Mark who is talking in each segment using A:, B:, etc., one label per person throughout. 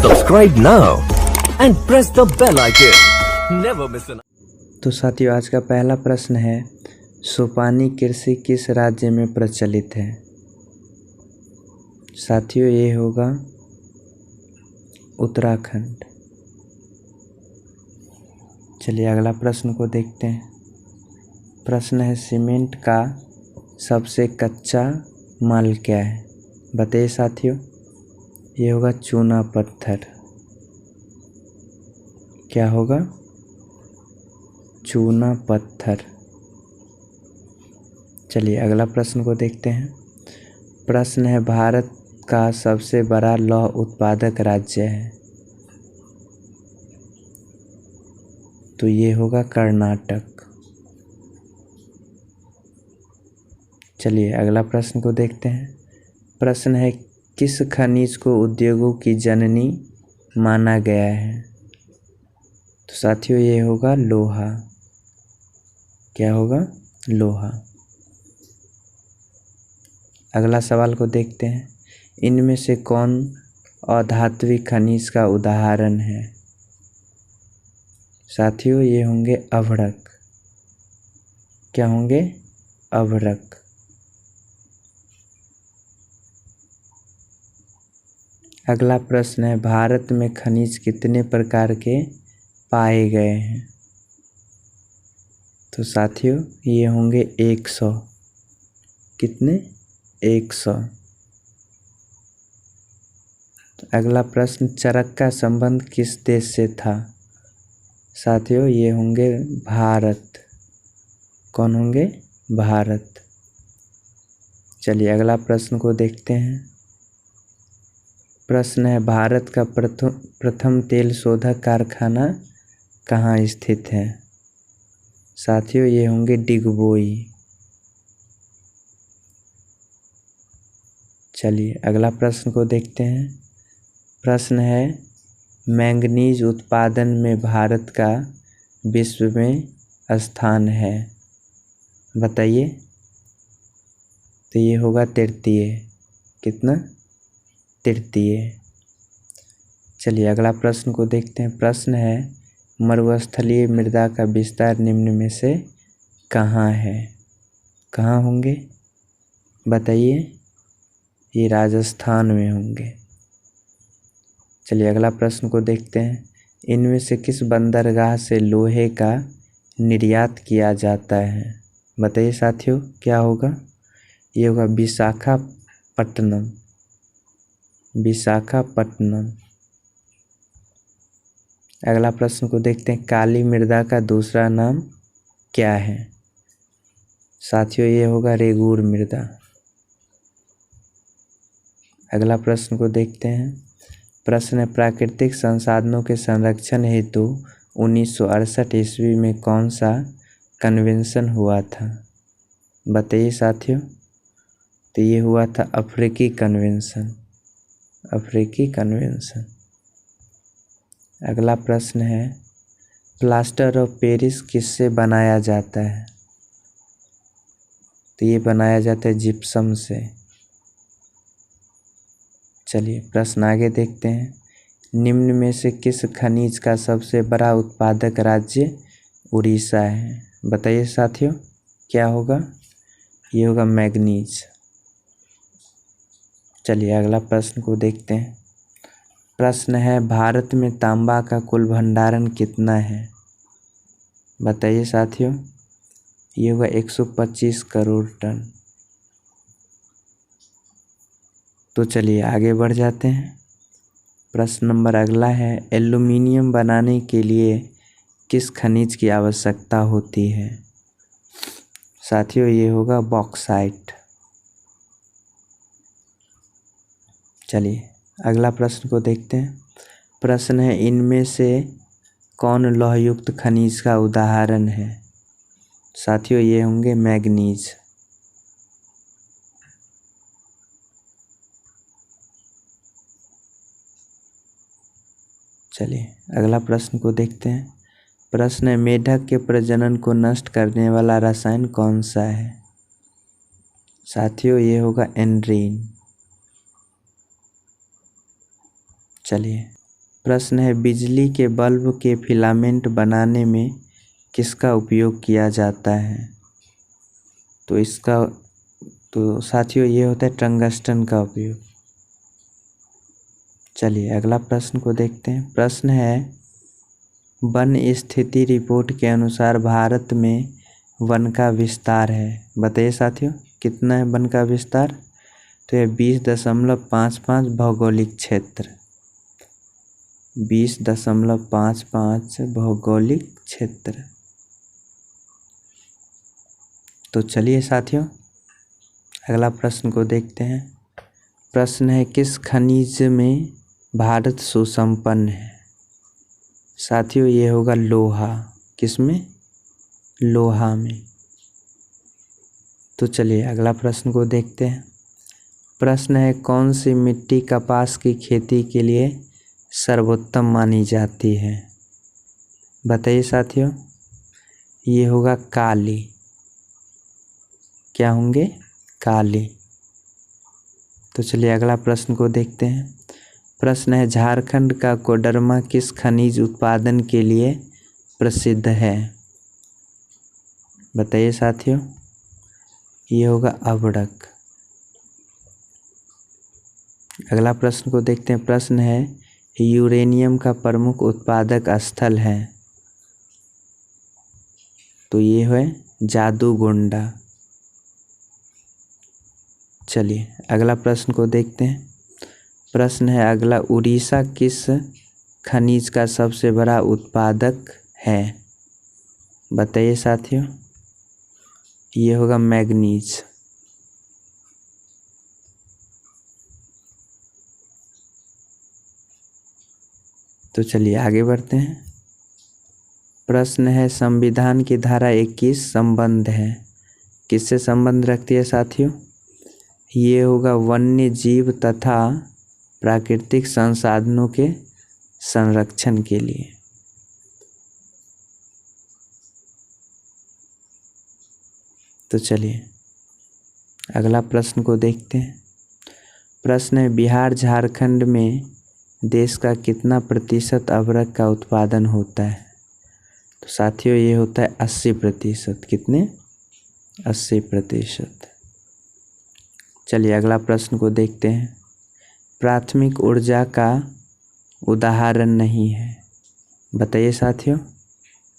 A: Subscribe now and press the bell icon. Never miss an.
B: तो साथियों, आज का पहला प्रश्न है, सोपानी कृषि किस राज्य में प्रचलित है? साथियों, ये होगा उत्तराखंड। चलिए अगला प्रश्न को देखते हैं। प्रश्न है, सीमेंट का सबसे कच्चा माल क्या है? बताइए साथियों। ये होगा चूना पत्थर। क्या होगा? चूना पत्थर। चलिए अगला प्रश्न को देखते हैं। प्रश्न है, भारत का सबसे बड़ा लौह उत्पादक राज्य है? तो ये होगा कर्नाटक। चलिए अगला प्रश्न को देखते हैं। प्रश्न है, किस खनिज को उद्योगों की जननी माना गया है? तो साथियों, ये होगा लोहा। क्या होगा? लोहा। अगला सवाल को देखते हैं। इनमें से कौन अधात्विक खनिज का उदाहरण है? साथियों, ये होंगे अभ्रक। क्या होंगे? अभ्रक। अगला प्रश्न है, भारत में खनिज कितने प्रकार के पाए गए हैं? तो साथियों, ये होंगे 100। कितने? 100। अगला प्रश्न, चरक का संबंध किस देश से था? साथियों, ये होंगे भारत। कौन होंगे? भारत। चलिए अगला प्रश्न को देखते हैं। प्रश्न है, भारत का प्रथम तेल शोधक कारखाना कहाँ स्थित है? साथियों, ये होंगे डिगबोई। चलिए अगला प्रश्न को देखते हैं। प्रश्न है, मैंगनीज उत्पादन में भारत का विश्व में स्थान है? बताइए। तो ये होगा तृतीय। कितना? तृतीय। चलिए अगला प्रश्न को देखते हैं। प्रश्न है, मरुस्थलीय मृदा का विस्तार निम्न में से कहाँ है? कहाँ होंगे? बताइए। ये राजस्थान में होंगे। चलिए अगला प्रश्न को देखते हैं। इनमें से किस बंदरगाह से लोहे का निर्यात किया जाता है? बताइए साथियों, क्या होगा? ये होगा विशाखापट्टनम। विशाखापट्टनम। अगला प्रश्न को देखते हैं। काली मृदा का दूसरा नाम क्या है? साथियों, ये होगा रेगूर मृदा। अगला प्रश्न को देखते हैं। प्रश्न है, प्राकृतिक संसाधनों के संरक्षण हेतु 1968 ईस्वी में कौन सा कन्वेंशन हुआ था? बताइए साथियों। तो ये हुआ था अफ्रीकी कन्वेंशन। अफ्रीकी कन्वेंशन। अगला प्रश्न है, प्लास्टर ऑफ पेरिस किससे बनाया जाता है? तो ये बनाया जाता है जिप्सम से। चलिए प्रश्न आगे देखते हैं। निम्न में से किस खनिज का सबसे बड़ा उत्पादक राज्य उड़ीसा है? बताइए साथियों, क्या होगा? ये होगा मैंगनीज। चलिए अगला प्रश्न को देखते हैं। प्रश्न है, भारत में तांबा का कुल भंडारण कितना है? बताइए साथियों। ये होगा 125 करोड़ टन। तो चलिए आगे बढ़ जाते हैं। प्रश्न नंबर अगला है, एल्युमिनियम बनाने के लिए किस खनिज की आवश्यकता होती है? साथियों, ये होगा बॉक्साइट। चलिए अगला प्रश्न को देखते हैं। प्रश्न है, इनमें से कौन लौहयुक्त खनिज का उदाहरण है? साथियों, ये होंगे मैंगनीज। चलिए अगला प्रश्न को देखते हैं। प्रश्न है, मेढक के प्रजनन को नष्ट करने वाला रसायन कौन सा है? साथियों, ये होगा एंड्रीन। चलिए प्रश्न है बिजली के बल्ब के फिलामेंट बनाने में किसका उपयोग किया जाता है? तो साथियों ये होता है टंगस्टन का उपयोग। चलिए अगला प्रश्न को देखते हैं। प्रश्न है वन स्थिति रिपोर्ट के अनुसार भारत में वन का विस्तार है। बताइए साथियों कितना है वन का विस्तार? तो ये 20.55 भौगोलिक क्षेत्र, 20.55 भौगोलिक क्षेत्र। तो चलिए साथियों अगला प्रश्न को देखते हैं। प्रश्न है किस खनिज में भारत सुसंपन्न है? साथियों ये होगा लोहा। किसमें? लोहा में। तो चलिए अगला प्रश्न को देखते हैं। प्रश्न है कौन सी मिट्टी कपास की खेती के लिए सर्वोत्तम मानी जाती है? बताइए साथियों। ये होगा काली। क्या होंगे? काली। तो चलिए अगला प्रश्न को देखते हैं। प्रश्न है झारखंड का कोडरमा किस खनिज उत्पादन के लिए प्रसिद्ध है? बताइए साथियों। ये होगा अभड़क। अगला प्रश्न को देखते हैं। प्रश्न है यूरेनियम का प्रमुख उत्पादक स्थल है। तो ये है जादूगोंडा। चलिए अगला प्रश्न को देखते हैं। प्रश्न है अगला उड़ीसा किस खनिज का सबसे बड़ा उत्पादक है? बताइए साथियों। ये होगा मैग्नीज। तो चलिए आगे बढ़ते हैं। प्रश्न है संविधान की धारा 21 संबंध है। किससे संबंध रखती है साथियों? ये होगा वन्य जीव तथा प्राकृतिक संसाधनों के संरक्षण के लिए। तो चलिए अगला प्रश्न को देखते हैं। प्रश्न है बिहार झारखंड में देश का कितना प्रतिशत अबरक का उत्पादन होता है? तो साथियों ये होता है 80%। कितने? 80%। चलिए अगला प्रश्न को देखते हैं। प्राथमिक ऊर्जा का उदाहरण नहीं है। बताइए साथियों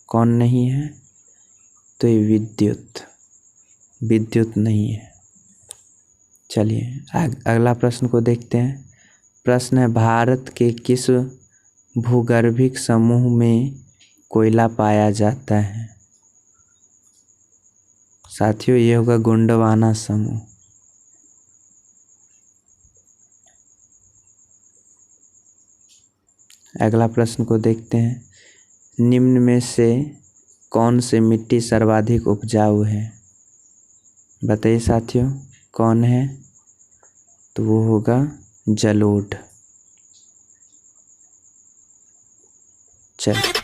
B: कौन नहीं है? तो ये विद्युत नहीं है। चलिए अगला प्रश्न को देखते हैं। प्रश्न है भारत के किस भूगर्भिक समूह में कोयला पाया जाता है? साथियों ये होगा गोंडवाना समूह। अगला प्रश्न को देखते हैं। निम्न में से कौन सी मिट्टी सर्वाधिक उपजाऊ है? बताइए साथियों कौन है? तो वो होगा जलोढ़। चलिए